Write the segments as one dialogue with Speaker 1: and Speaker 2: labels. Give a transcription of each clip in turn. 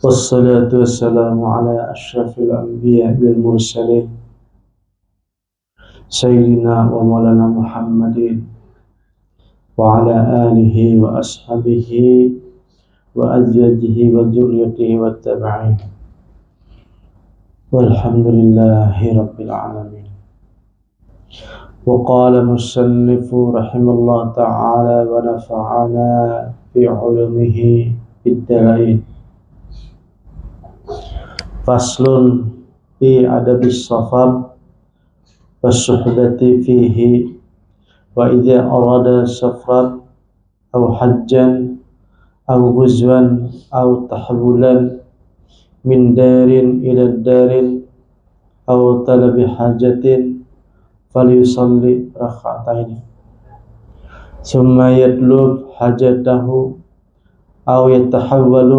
Speaker 1: والصلاة والسلام على أشرف الأنبياء والمرسلين سيدنا ومولانا محمد وعلى آله وأصحابه وأزواجه وذريته والتابعين والحمد لله رب العالمين. وقال المصنف رحمه الله تعالى ونفعنا في علومه بالدارين. فصل في أدب السفر والصحبة فيه وإذا أراد سفرا أو حجا أو غزوا أو تحولا من دار إلى دار أو طلب حاجة فليصلي ركعتين ثم يطلب حاجته أو يتحول.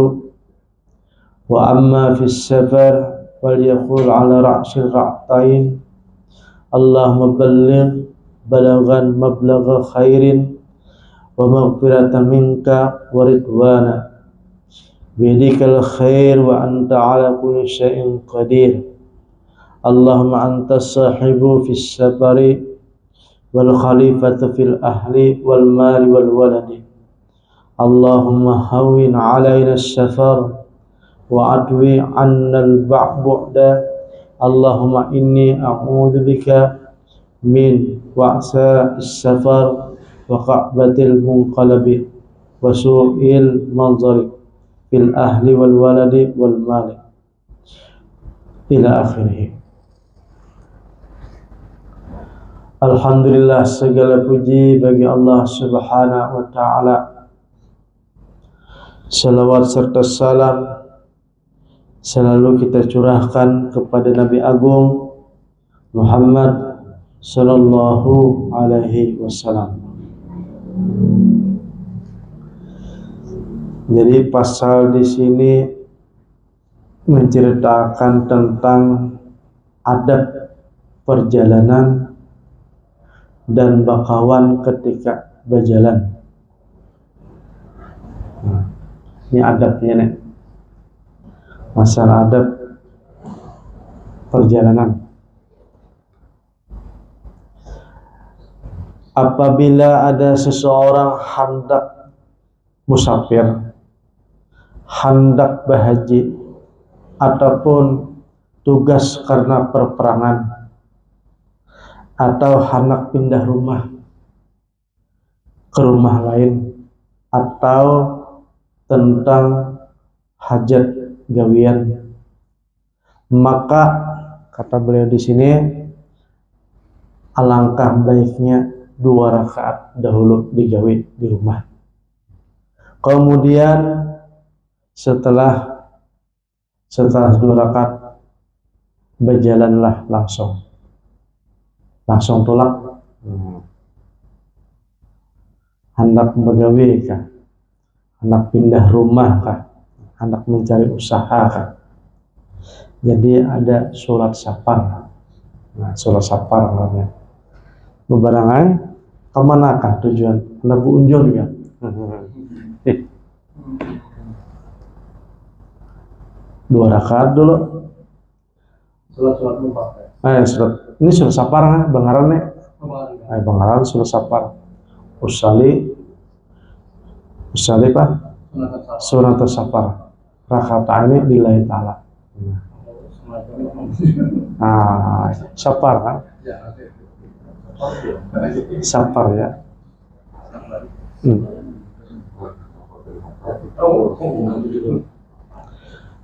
Speaker 1: وأما في السفر فليقول على رأس الركعتين اللهم بلغا مبلغ خير ومغفرة منك ورضوانا بيدك الخير وأنت على كل شيء قدير اللهم أنت الصاحب في السفر والخليفة في الأهل والمال والولد اللهم هون علينا السفر وأدوي عنا البعد اللهم إني أعوذ بك من وعثاء السفر وكعبة المنقلب وسوء المنظر في الأهل والولد والمال إلى آخره. Alhamdulillah, segala puji bagi Allah Subhanahu wa ta'ala. Salawat serta salam selalu kita curahkan kepada Nabi Agung Muhammad sallallahu alaihi wasallam. Jadi pasal di sini menceritakan tentang adab perjalanan dan bakawan ketika berjalan. Ini adabnya nih. Masalah adab perjalanan. Apabila ada seseorang hendak musafir, hendak berhaji, ataupun tugas karena perperangan, atau hendak pindah rumah ke rumah lain, atau tentang hajat gawian, maka kata beliau di sini alangkah baiknya 2 rakaat dahulu digawi di rumah. Kemudian setelah 2 rakaat berjalanlah langsung tolak. Hendak begawi kah? Hendak pindah rumah kah? Hendak mencari usaha kah? Jadi ada surat safar. Nah, surat safar namanya. Bebarangai kemanakah tujuan? Hendak unjul ya. Dua rakaat dulu. Surat ini surat safar Bangaran nih. Bangaran surat safar. Usali Pak. Surat safar. Raka'ataini lillahi ta'ala. Safar kan? Safar ya.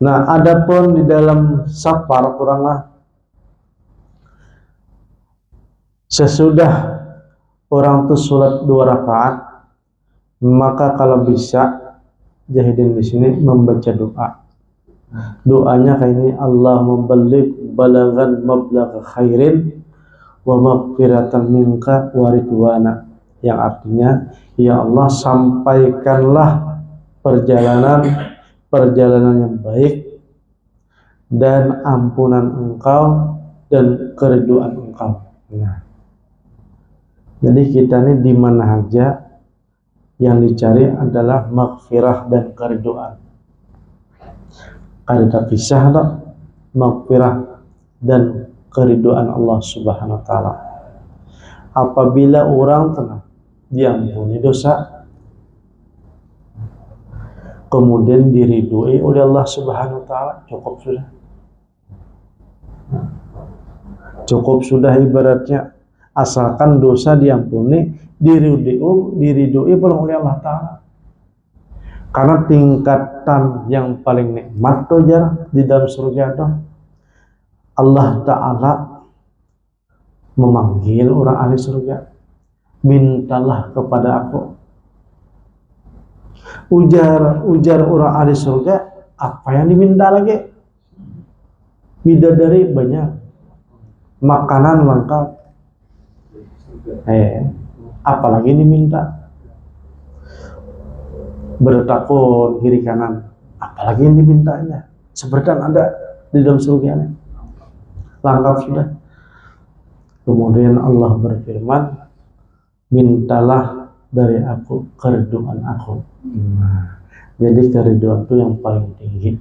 Speaker 1: Nah, adapun di dalam safar kuranglah sesudah orang tuh sholat 2 rakaat, maka kalau bisa jahidin di sini membaca doa. Doanya kayak ini, Allahumma balagan mablagha khairin wa maghfiratan minka wa ridwana, yang artinya ya Allah, sampaikanlah perjalanan yang baik dan ampunan Engkau dan keriduan Engkau. Nah, jadi kita ini di mana aja yang dicari adalah maghfirah dan keriduan. kada pisah dah maghfirah dan keridhaan Allah Subhanahu wa taala. Apabila orang telah diampuni dosa, kemudian diridhoi oleh Allah Subhanahu wa taala, cukup sudah. Cukup sudah ibaratnya, asalkan dosa diampuni, diridhoi oleh Allah taala. Karena tingkatan yang paling nikmat tuh di dalam surga tuh, Allah taala memanggil orang ahli surga, mintalah kepada aku. Ujar orang ahli surga, apa yang diminta lagi? Bidadari banyak, makanan lengkap, apalagi diminta? Bertakun kiri kanan, apalagi yang dimintanya? Seperti ada di dalam surga, lengkap sudah. Kemudian Allah berfirman, mintalah dari aku keridhaan aku. Jadi keridhaan itu yang paling tinggi.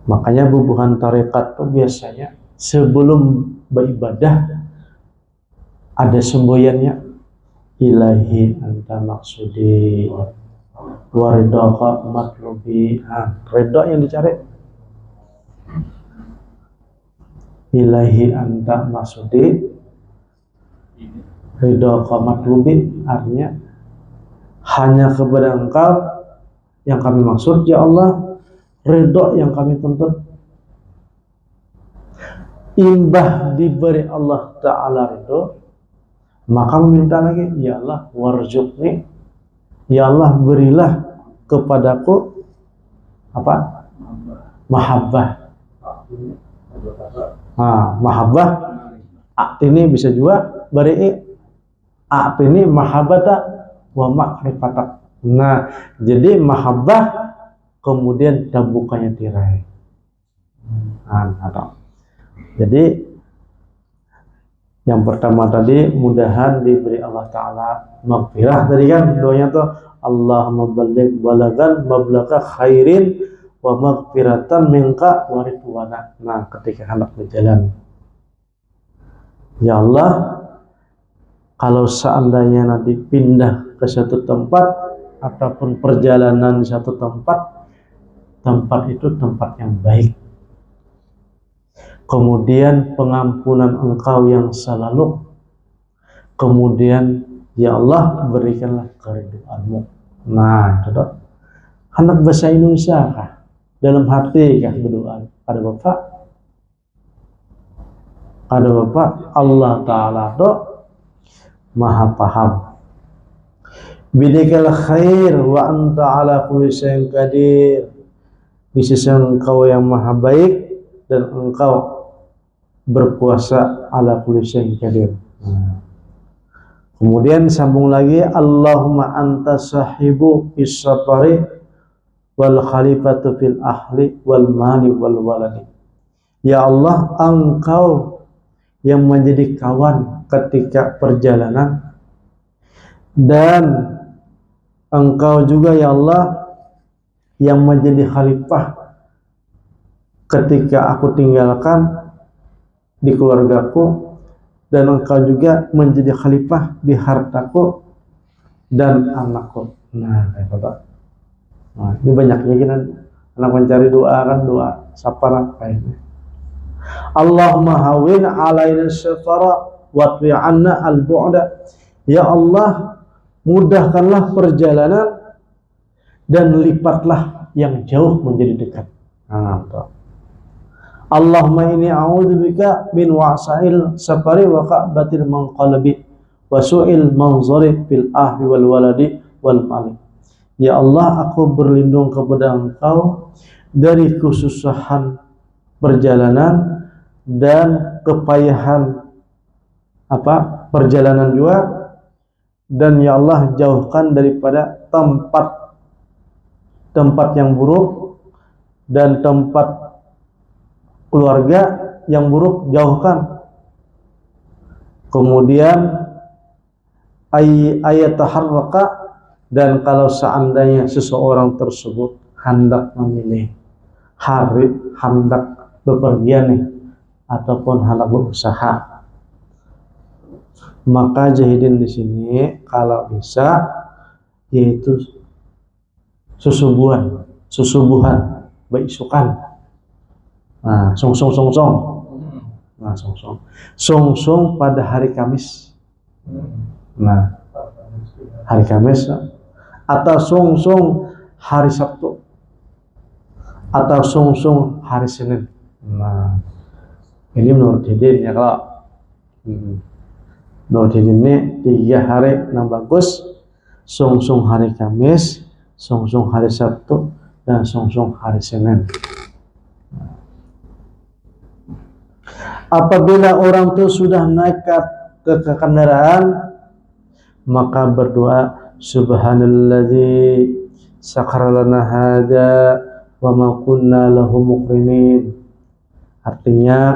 Speaker 1: Makanya bubuhan tarekat itu biasanya sebelum beribadah ada semboyannya, ilahi anta maksudi waridaka matlubi. Ridha yang dicari, ilahi anta maksudi ridha matlubi, artinya hanya kepada engkau yang kami maksud ya Allah, ridha yang kami tuntut. Imbah diberi Allah taala ridha, maka meminta lagi, ya Allah warzuqni, ya Allah berilah kepadaku apa? Mahabbah. Mahabbah ini bisa juga beri ini mahabbata wa ma'rifatak. Nah, jadi mahabbah kemudian bukannya tirai. Jadi yang pertama tadi, mudahan diberi Allah taala maghfirah. Tadi kan doanya tuh, Allahumma balligh balagan mablagha khairin wa maghfiratan minka wa ridwana. Nah, ketika hendak berjalan, ya Allah, kalau seandainya nanti pindah ke satu tempat ataupun perjalanan di satu tempat itu tempat yang baik, kemudian pengampunan Engkau yang selalu, kemudian ya Allah berikanlah keridhaan-Mu. Nah, itu anak bahasa Indonesia kah? Dalam hati kah berdoa? Ada Bapak? Ada Bapak? Allah Ta'ala itu Maha paham. Bidikal khair wa anta ala kulli syai'in qadir. Di sisi Engkau yang maha baik dan Engkau berkuasa ala kulli syai'in qadir. Kemudian sambung lagi, Allahumma anta sahibu fis safari wal khalifatu fil ahli wal mali wal waladi. Ya Allah, Engkau yang menjadi kawan ketika perjalanan, dan Engkau juga ya Allah yang menjadi khalifah ketika aku tinggalkan di keluargaku, dan Engkau juga menjadi khalifah di hartaku dan anakku. Nah, ini banyaknya kan anak mencari doa, kan doa sapara kayaknya. Allahumma hawin alaina syafara wa tu'anna al-bu'da. Ya Allah, mudahkanlah perjalanan dan lipatlah yang jauh menjadi dekat. Allahumma inni a'udzubika min wa'sail safari wa ka'batil manqalabi wa su'il manzari fil ahli wal waladi wal mali. Ya Allah, aku berlindung kepada Engkau dari kesusahan perjalanan dan kepayahan perjalanan juga, dan ya Allah jauhkan daripada tempat yang buruk dan tempat keluarga yang buruk, jauhkan. Kemudian ayat taharraka, dan kalau seandainya seseorang tersebut hendak memilih hari, hendak bepergian nih, ataupun hendak berusaha, maka jahidin di sini kalau bisa yaitu susubuhan, baisukan. Nah, song. Nah, song pada hari Kamis. Nah, hari Kamis atau song hari Sabtu atau song hari Senin. Nah, ini menurut Hidin ya kalau menurut Hidin ini 3 hari yang bagus, song hari Kamis, song hari Sabtu, dan song hari Senin. Apabila orang itu sudah naik ke kendaraan, maka berdoa subhanalladzi sakhkhara lana hadza wa ma kunna lahu muqrinin. Artinya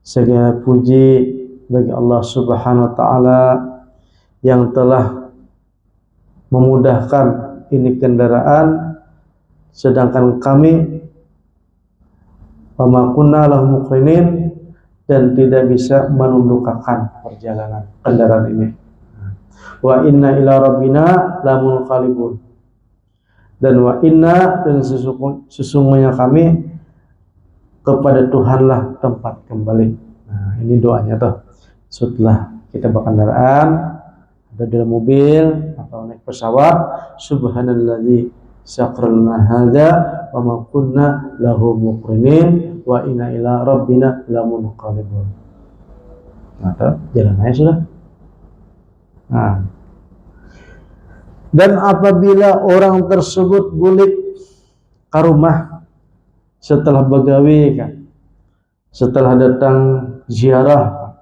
Speaker 1: segala puji bagi Allah Subhanahu wa taala yang telah memudahkan ini kendaraan, sedangkan kami wa ma kunna lahu muqrinin, dan tidak bisa menundukkan perjalanan kendaraan ini. Wa inna ila rabbina lamunqalibun, dan wa inna, dan sesungguhnya kami kepada Tuhanlah tempat kembali. Nah, ini doanya tuh setelah kita berkendaraan, ada dalam mobil atau naik pesawat, subhanalladzi sakhkhara lana hadza wa ma kunna lahu muqrinin wa inna ila rabbina lamunqalibun. Nah, jalan aja sudah. Nah, dan apabila orang tersebut balik ke rumah setelah begawi kan, setelah datang ziarah,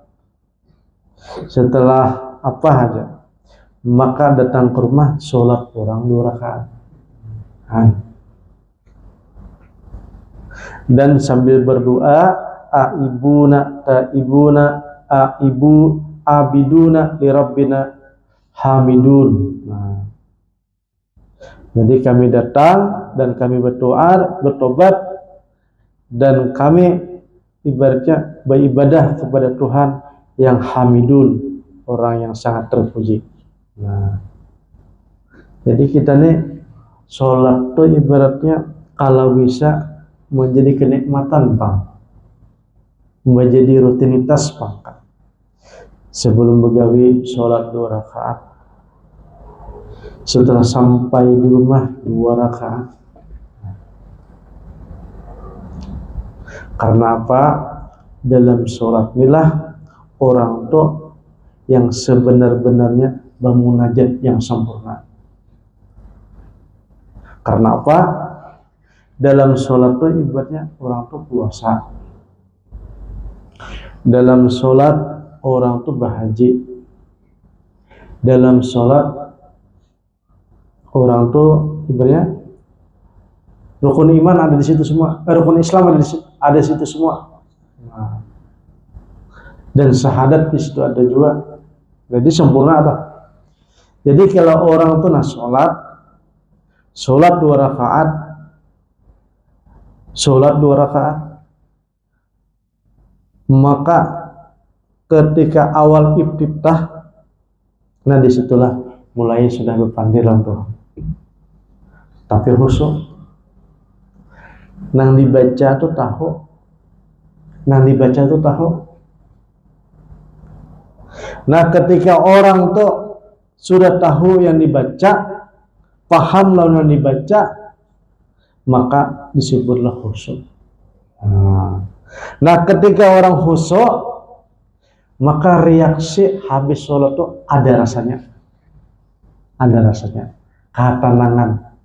Speaker 1: setelah apa aja, maka datang ke rumah sholat orang 2 rakaat. Dan sambil berdoa, aibuna taibuna aibu abiduna li rabbina hamidun. Nah, jadi kami datang dan kami bertobat, dan kami ibaratnya beribadah kepada Tuhan yang hamidun, orang yang sangat terpuji. Nah, jadi kita nih sholat tuh ibaratnya kalau bisa menjadi kenikmatan Bang, menjadi rutinitas Bang. Sebelum begawi sholat 2 rakaat, setelah sampai di rumah 2 rakaat. Karena apa? Dalam sholat inilah orang tuh yang sebenar-benarnya bermunajat yang sempurna. Karena apa? Dalam sholat tuh ibaratnya orang tuh puasa. Dalam sholat orang tuh berhaji. Dalam sholat orang tuh ibaratnya rukun iman ada di situ semua, rukun Islam ada di situ semua. Nah, dan syahadat di situ ada juga. Jadi sempurna apa? Jadi kalau orang tuh sholat 2 rakaat, maka ketika awal iftitah, nah disitulah mulai sudah berpandiran tuh. Tapi khusyuk, nang dibaca tuh tahu. Nah, ketika orang tuh sudah tahu yang dibaca, paham lawan yang dibaca, maka disebutlah khusyuk. Nah, ketika orang khusyuk, maka reaksi habis sholat tuh ada rasanya, ketenangan,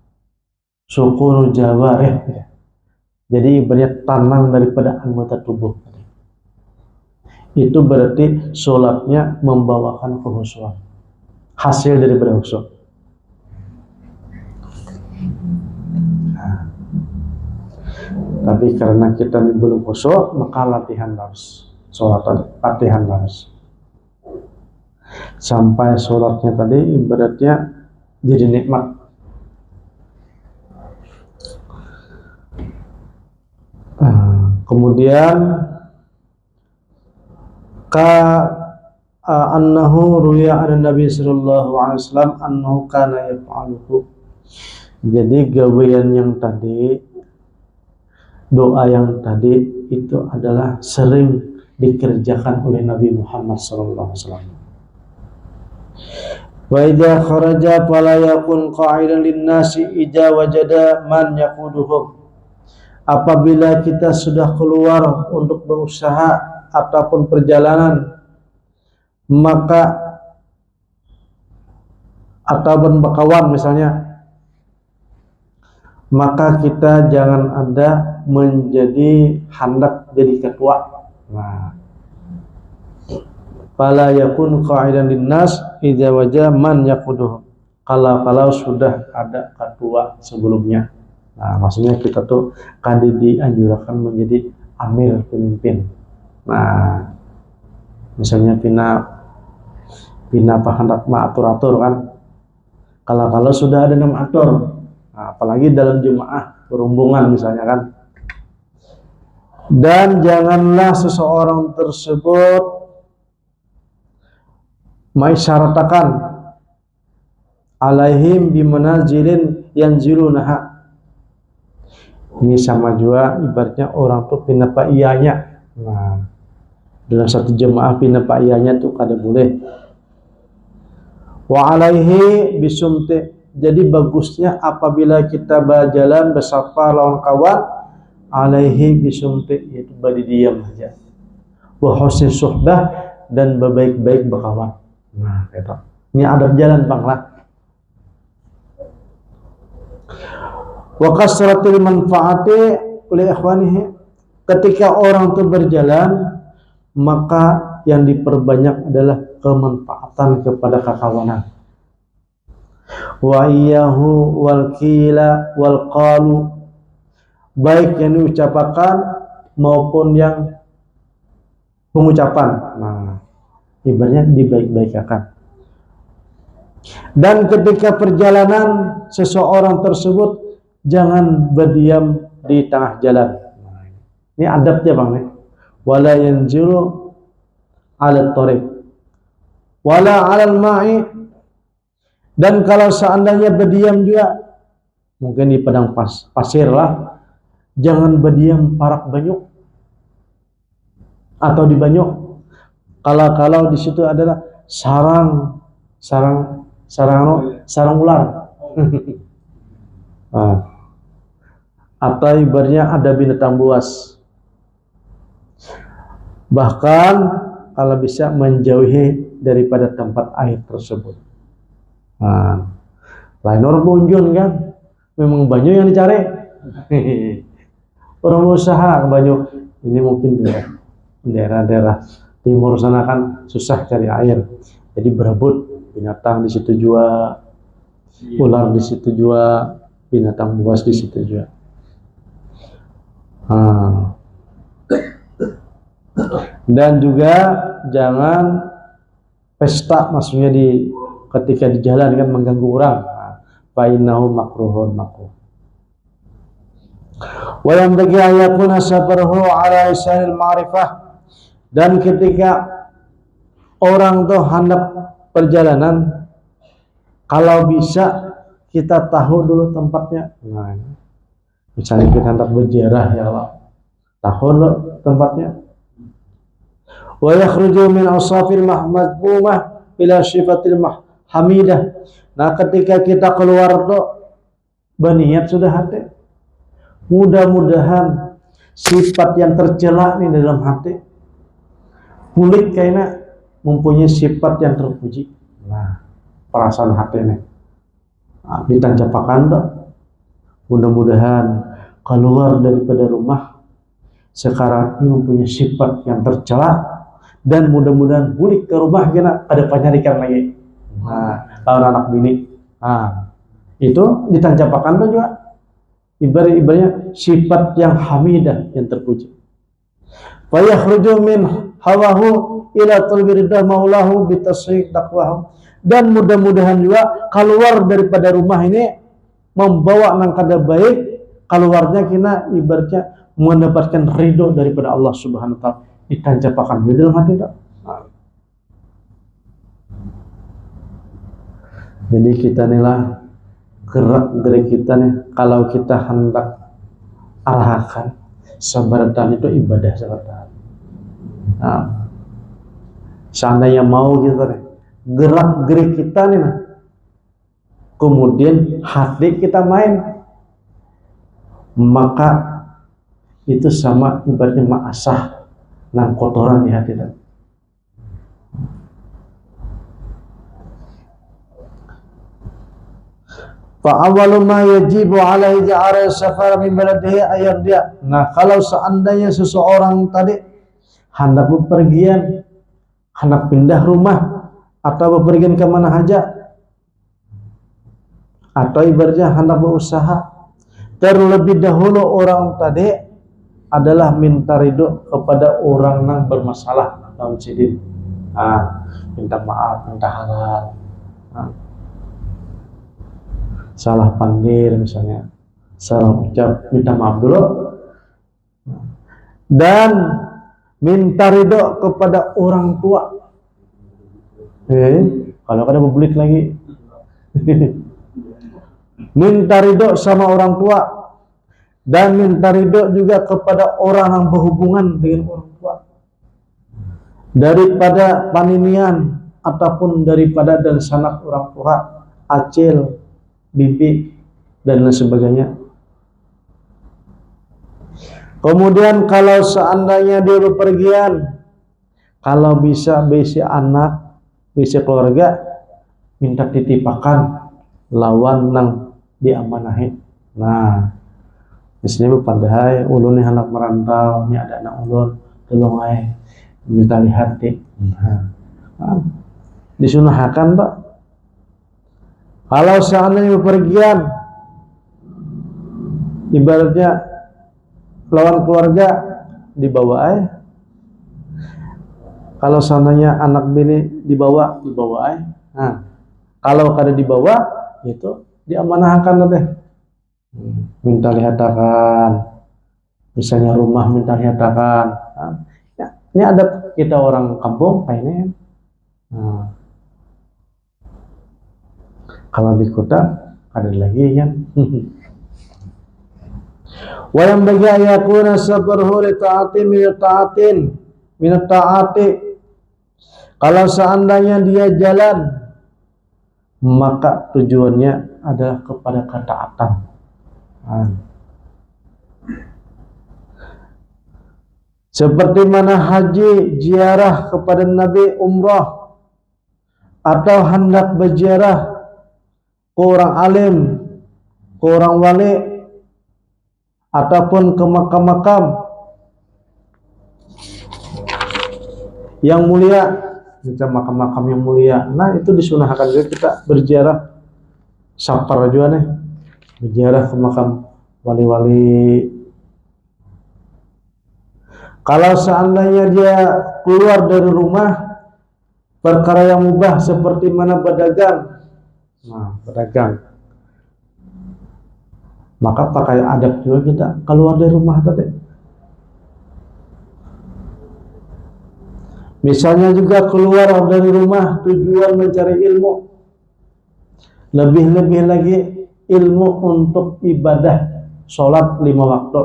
Speaker 1: sukun jawarih. Jadi ibaratnya tenang daripada anggota tubuh. Itu berarti sholatnya membawakan kekhusyuan, hasil daripada khusyuk. Nah, tapi karena kita ini belum khusyuk, maka latihan terus. Latihan terus. Sampai sholatnya tadi ibaratnya jadi nikmat. Kemudian annahu ruya an Nabi sallallahu alaihi wasallam annahu kana yaf'aluhu. Jadi gawean yang tadi, doa yang tadi itu adalah sering dikerjakan oleh Nabi Muhammad sallallahu alaihi wasallam. Wa idza kharaja fala yakun qa'idan lin-nasi idza wajada man yaquduhum. Apabila kita sudah keluar untuk berusaha ataupun perjalanan, maka ataupun berkawan misalnya, maka kita jangan ada menjadi hendak jadi ketua. Nah, fala yakun qa'idan linnas idza wajada man yaquduh. Kalau sudah ada ketua sebelumnya. Nah, maksudnya kita tuh kadi dianjurkan menjadi amir, pemimpin. Nah, misalnya pina hendak atur-atur kan. Kalau sudah ada nama atur, nah, apalagi dalam jemaah berombongan misalnya kan. Dan janganlah seseorang tersebut maisyaratakan alaihim bimanazilin yanzilunaha. Ini sama juga ibaratnya orang tuh pindah pak iyanya. Nah, dalam satu jemaah pindah pak iyanya tuh kada boleh. Wa alaihi bisumti. Jadi bagusnya apabila kita berjalan bersapa lawan kawan, alaihi bisumti, yaitu berdiam saja. Wa husni suhbah, dan berbaik-baik berkawan. Nah, itu. Ini adab jalan Bang lah. Wa kasratil manfaati li ikhwanihi. Ketika orang itu berjalan, maka yang diperbanyak adalah kemanfaatan kepada kekawanan. Wa iyyahu wal qila wal qalu, baik yang diucapkan maupun yang pengucapan. Nah, ibaratnya dibaik-baikakan. Dan ketika perjalanan seseorang tersebut jangan berdiam di tengah jalan. Ini adabnya Bang nih. Wala yanzilu 'ala thariq wala 'alal ma'i. Dan kalau seandainya berdiam juga mungkin di padang pasir lah, jangan berdiam parak banyuk atau di banyuk. Kalau di situ adalah sarang ular. Nah, atau ibaratnya ada binatang buas. Bahkan kalau bisa menjauhi daripada tempat air tersebut. Nah, lain orang bunjun kan, memang banyu yang dicari. Orang berusaha ke banyu. Ini mungkin daerah-daerah timur sana kan susah cari air, jadi berebut binatang di situ juga, ular di situ juga, binatang buas di situ juga. Dan juga jangan pesta, maksudnya ketika di jalan kan mengganggu orang. Fa innahu makruhun makruh. Wa yanbaghi an yakuna safaruhu ala lisanil ma'rifah. Dan ketika orang tuh hendak perjalanan, kalau bisa kita tahu dulu tempatnya. Nah, misalnya kita hendak berziarah, ya Allah, tahu dulu tempatnya. Wa yakhruju min awsafil mahmumah ila sifatil hamidah. Nah, ketika kita keluar tuh berniat sudah hati, mudah-mudahan sifat yang tercela nih dalam hati kulit kayaknya mempunyai sifat yang terpuji. Nah, perasaan hati nih ditancapakan tuh, mudah-mudahan keluar daripada rumah sekarang ini mempunyai sifat yang tercela, dan mudah-mudahan balik ke rumah kena ada penyarikan lagi. Nah, kalau anak bini, nah itu ditancapakan tuh juga ibaratnya sifat yang hamidah, yang terpuji. Fa yakhruju min hawahu ila talbi ridha maulahu bitasriq taqwahu. Dan mudah-mudahan juga keluar daripada rumah ini membawa nang kada baik, keluarnya kina ibaratnya mendapatkan ridho daripada Allah Subhanahu wa taala. Ditancapakan ridho hati tak? Jadi kita inilah gerak dari kita nih, kalau kita hendak arahkan sabaratan itu ibadah sabaratan. Nah, seandainya mau gitu nih, gerak gerik kita nih, nah, kemudian hati kita main, maka itu sama ibaratnya ma'asah nang kotoran di hati kita. Fa'awalu ma yajibu alaihi ja'ara safar min baladihi ayat dia. Nah, kalau seandainya seseorang tadi hendak bepergian, hendak pindah rumah, atau bepergian ke mana saja, atau ibaratnya hendak berusaha, terlebih dahulu orang tadi adalah minta ridho kepada orang yang bermasalah dalam sidin. Minta maaf, minta halal. Salah pandir misalnya, salah ucap, minta maaf dulu, dan minta ridho kepada orang tua. Kalau ada publik lagi, minta ridho sama orang tua, dan minta ridho juga kepada orang yang berhubungan dengan orang tua, daripada paninian ataupun daripada dan sanak orang tua, acil, bibi, dan lain sebagainya. Kemudian kalau seandainya dia bepergian, kalau bisa anak, bisa keluarga, minta titipakan lawan nang diamanahi. Nah, misalnya pandai ulun nih anak merantau, ini ada anak ulun, tolong ay minta lihat deh. Disunahkan Pak. Kalau seandainya bepergian, ibaratnya lawan keluarga dibawa kalau seandainya anak bini dibawa kalau kada dibawa itu diamanahkan deh. Minta lihatakan, misalnya rumah minta lihatakan. Ya, ini ada kita orang kampung kayaknya. Kalau di kota ada lagi kan. Wa yang bagi ayakuna sabruhu li ta'ati min ta'ati. Kalau seandainya dia jalan, maka tujuannya adalah kepada ketaatan. Seperti mana haji ziarah kepada Nabi, umrah, atau hendak berziarah ke orang alim, ke orang wali, ataupun ke makam-makam yang mulia, macam makam-makam yang mulia. Nah, itu disunahkan juga kita berziarah, safar juga nih, berziarah ke makam wali-wali. Kalau seandainya dia keluar dari rumah, perkara yang mubah seperti mana berdagang, berdagang, maka pakai adab juga kita keluar dari rumah tadi. Misalnya juga keluar dari rumah tujuan mencari ilmu, lebih-lebih lagi ilmu untuk ibadah, sholat 5 waktu.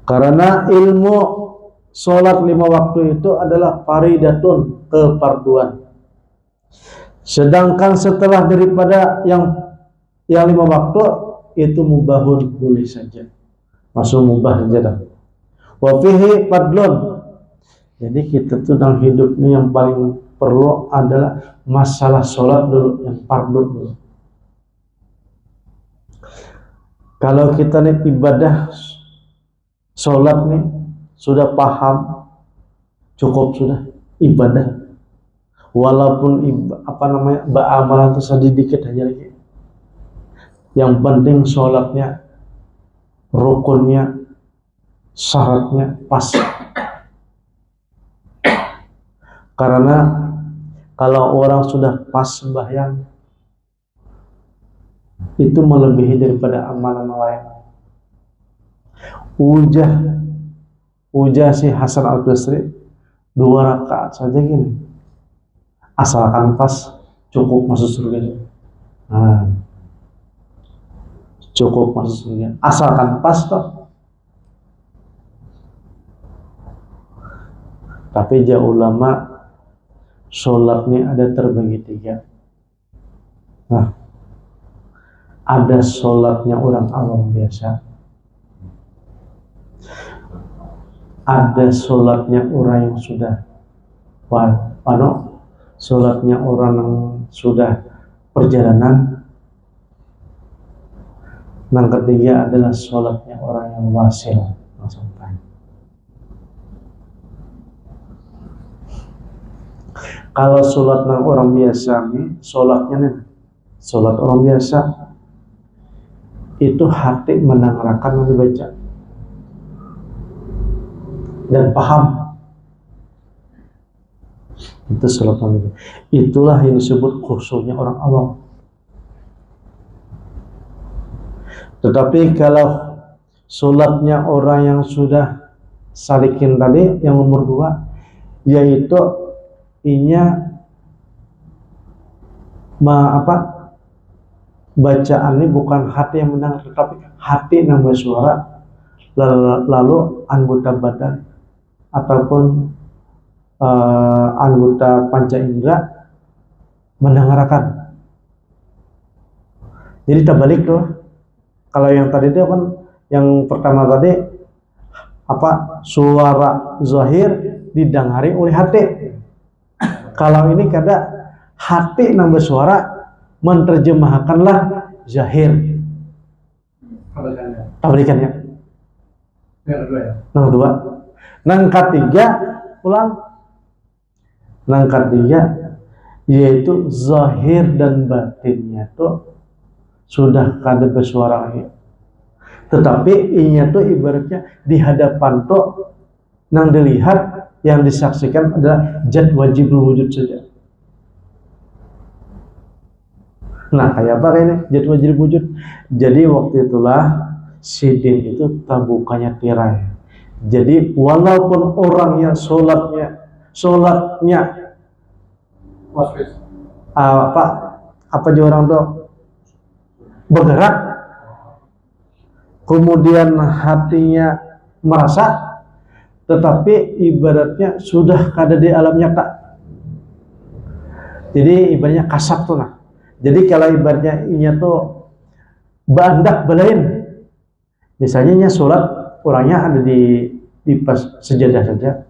Speaker 1: Karena ilmu sholat 5 waktu itu adalah faridatun, kefarduan. Sedangkan setelah daripada yang 5 waktu itu mubahun, boleh saja, masuk mubah saja. Wa fihi fadlun. Jadi kita tuh dalam hidup ini yang paling perlu adalah masalah sholat dulu, yang fardu dulu. Kalau kita nih ibadah sholat nih sudah paham, cukup sudah ibadah. Walaupun amalan itu sedikit aja lagi. Yang penting sholatnya, rukunnya, syaratnya pas. Karena kalau orang sudah pas sembahyang, itu melebihi daripada amalan lain. Ujah si Hasan Al-Basri 2 rakaat saja gini, asalkan pas cukup masuk surga. Nah, cukup masuk surga, asalkan pas toh. Tapi jauh ulama sholat ini ada terbagi 3. Nah, ada sholatnya orang awam biasa, ada sholatnya orang yang sudah sholatnya orang yang sudah perjalanan. Yang ketiga adalah sholatnya orang yang wasil, sampai. Kalau sholat orang biasa nih, sholat orang biasa itu hati mendengarkan yang dibaca dan paham. Itu sholat orang biasa. Itulah yang disebut khusyuknya orang awam. Tetapi kalau sholatnya orang yang sudah salikin tadi, yang nomor 2, yaitu bacaan ini bukan hati yang mendengar, tetapi hati yang bersuara, lalu anggota badan ataupun anggota panca indera mendengarkan. Jadi terbalik tuh. Kalau yang tadi itu kan, yang pertama tadi suara zahir didengari oleh hati. Kalau ini kada hati nang bersuara menerjemahkanlah zahir. Tabrikannya. Yang kedua. Yang ketiga, Yang ketiga yaitu zahir dan batinnya tuh sudah kada bersuara lagi. Tetapi inya tuh ibaratnya di hadapan tuh nang dilihat, yang disaksikan adalah zat wajibul wujud saja. Nah, kayak apa ini zat wajibul wujud? Jadi waktu itulah sidin itu tabukanya tirai. Jadi walaupun orangnya sholatnya apa aja orang tuh bergerak, kemudian hatinya merasa, tetapi ibaratnya sudah ada di alam nyata. Jadi ibaratnya kasat tuh. Nah, jadi kalau ibaratnya inya tuh bandak belain, misalnya sholat orangnya ada di pas sejadah saja,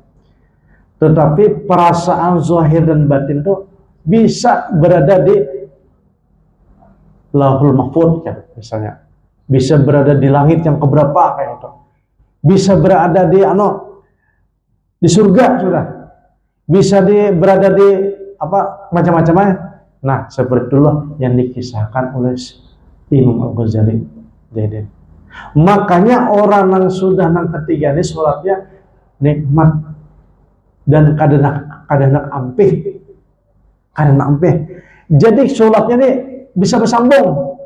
Speaker 1: tetapi perasaan zahir dan batin tuh bisa berada di Lauhul Mahfuz ya, misalnya bisa berada di langit yang keberapa kayak itu, bisa berada di surga sudah, bisa berada di macam-macamnya. Nah, seperti itulah yang dikisahkan oleh Imam Al-Ghazali. Jadi makanya orang yang sudah nang ketiga ini sholatnya nikmat dan kadang ampih. Jadi sholatnya nih bisa bersambung.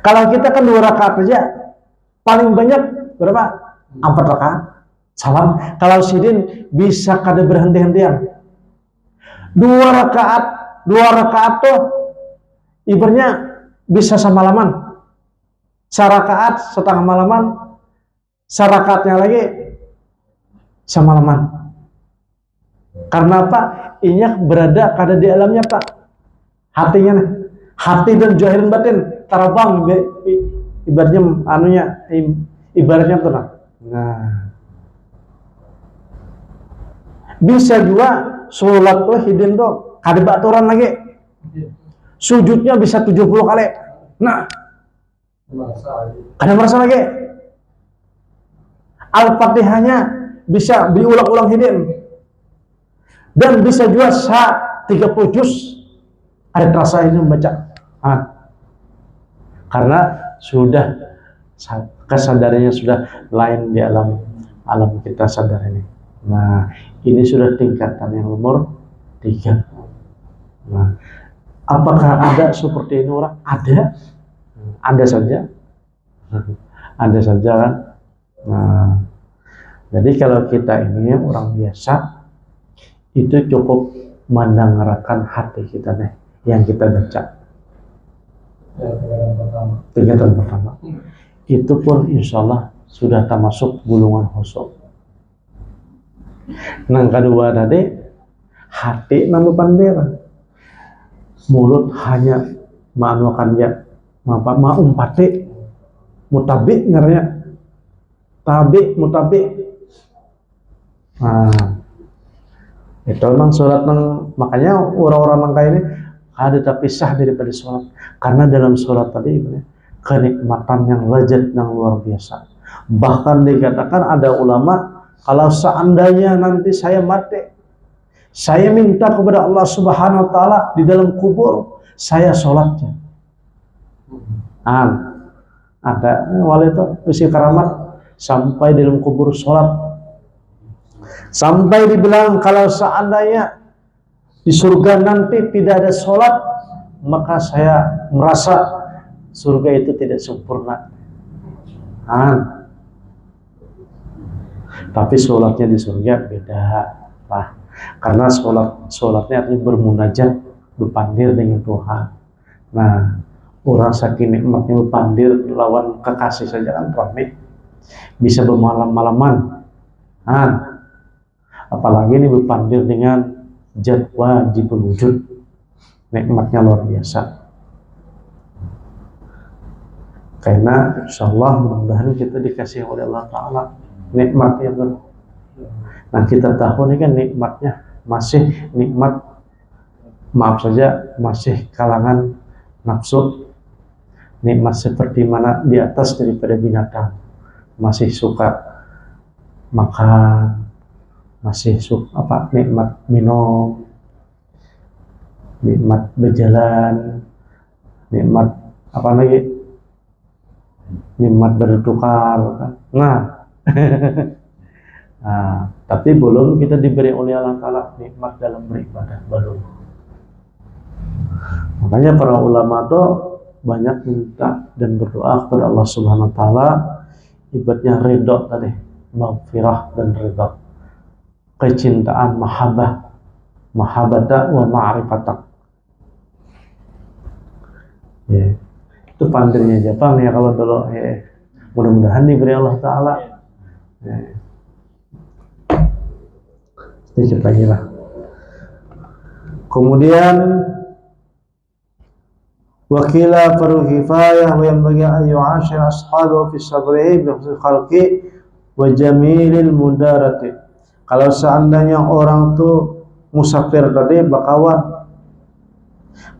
Speaker 1: Kalau kita kan 2 rakaat aja, paling banyak berapa? 4 rakaat. Salam. Kalau sidin bisa kada berhenti-hentian. 2 rakaat tuh ibaratnya bisa semalaman. Sarakaat setengah malaman, sarakaatnya lagi semalaman. Karena apa? Inya berada kada di alamnya Pak. Hatinya nih. Hati dan zahir dan batin terbang ibaratnya ibaratnya tuh. Nah. Bisa juga sholat tuh hidin tuh kada baturan lagi. Sujudnya bisa 70 kali. Nah, kada merasa lagi. Al-Fatihahnya bisa diulang-ulang hidin. Dan bisa juga 30 juz ada terasa ini membaca. Karena sudah kesadarannya sudah lain di alam kita sadar ini. Nah, ini sudah tingkatan yang nomor 3. Nah, Apakah ada seperti ini orang? Ada saja, ada saja kan. Nah, jadi kalau kita ini orang biasa, itu cukup mendengarkan hati kita nih, yang kita baca. Tingkatan pertama, itu pun insya Allah sudah termasuk golongan khusyuk. Yang kedua tadi, hati nama pandera, mulut hanya maanukan ya, umpati, mutabik ngaranya, tabi mutabik. Nah, itu memang sholat, makanya orang-orang Mangka ini ada terpisah daripada sholat, karena dalam sholat tadi kenikmatan yang lezat yang luar biasa. Bahkan dikatakan ada ulama, kalau seandainya nanti saya mati, saya minta kepada Allah Subhanahu wa Ta'ala di dalam kubur, saya sholatnya. Ada wali itu besi keramat sampai di dalam kubur sholat, sampai dibilang kalau seandainya di surga nanti tidak ada sholat, maka saya merasa surga itu tidak sempurna. Tapi sholatnya di surga beda lah, karena sholatnya artinya bermunajat, berpandir dengan Tuhan. Nah, orang saking nikmatnya berpandir lawan kekasih saja kan ramai, bisa bermalam-malaman. Apalagi ini berpandir dengan zat wajibul wujud, nikmatnya luar biasa. Karena insyaallah mudah-mudahan kita dikasih oleh Allah Ta'ala nikmat ya bro. Nah, kita tahu ini kan nikmatnya masih nikmat, maaf saja, masih kalangan nafsu, nikmat seperti mana di atas daripada binatang, masih suka makan, masih suka nikmat minum, nikmat berjalan, nikmat nikmat bertukar. Nah, tapi belum kita diberi oleh Allah Ta'ala nikmat dalam beribadah, belum. Makanya para ulama itu banyak minta dan berdoa kepada Allah Subhanahu wa Ta'ala, ibaratnya ridho tadi, maghfirah dan ridho, kecintaan, mahabbata wa ma'rifatak. Ya, itu pandirnya Jepang ya kalau dulu. Mudah-mudahan diberi Allah Ta'ala. Sedikit lagi lah. Kemudian wakila faru kifayah wa yanbaghi an yu'ashir ashabahu fi sabrihi bi khalqi wa jamilil mudarati. Kalau seandainya orang tuh musafir tadi berkawan,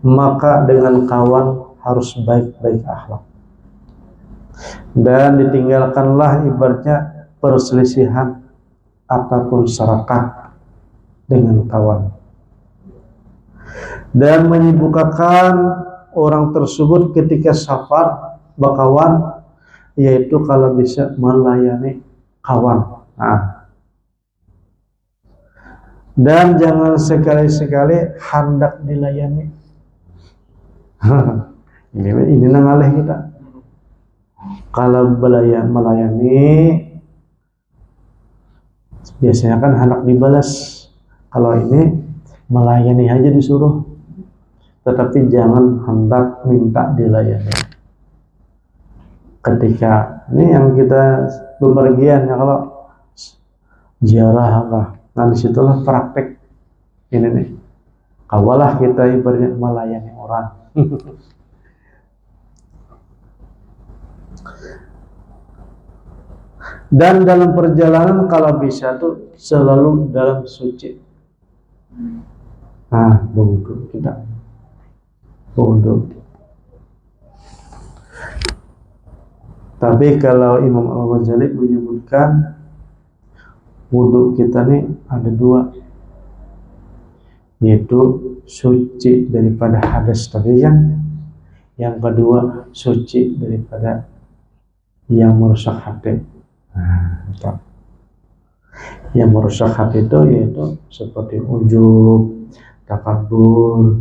Speaker 1: maka dengan kawan harus baik-baik akhlak, dan ditinggalkanlah ibaratnya perselisihan ataupun serakah dengan kawan, dan menyibukkan orang tersebut ketika safar berkawan, yaitu kalau bisa melayani kawan. Dan jangan sekali-sekali hendak dilayani. Ini nangaleh kita. Kalau melayani biasanya kan hendak dibalas. Kalau ini melayani aja disuruh, tetapi jangan hendak minta dilayani. Ketika ini yang kita bepergian ya, kalau ziarah apa, nah disitulah praktek ini nih, kawalah kita ibaratnya melayani orang. Dan dalam perjalanan kalau bisa tuh selalu dalam suci. Berwudu kita, berwudu. Tapi kalau Imam Al-Ghazali menyebutkan wudu kita nih ada dua, yaitu suci daripada hadas tadi yang kedua suci daripada yang merusak hati. Yang merusak hati itu yaitu seperti ujub, takabur,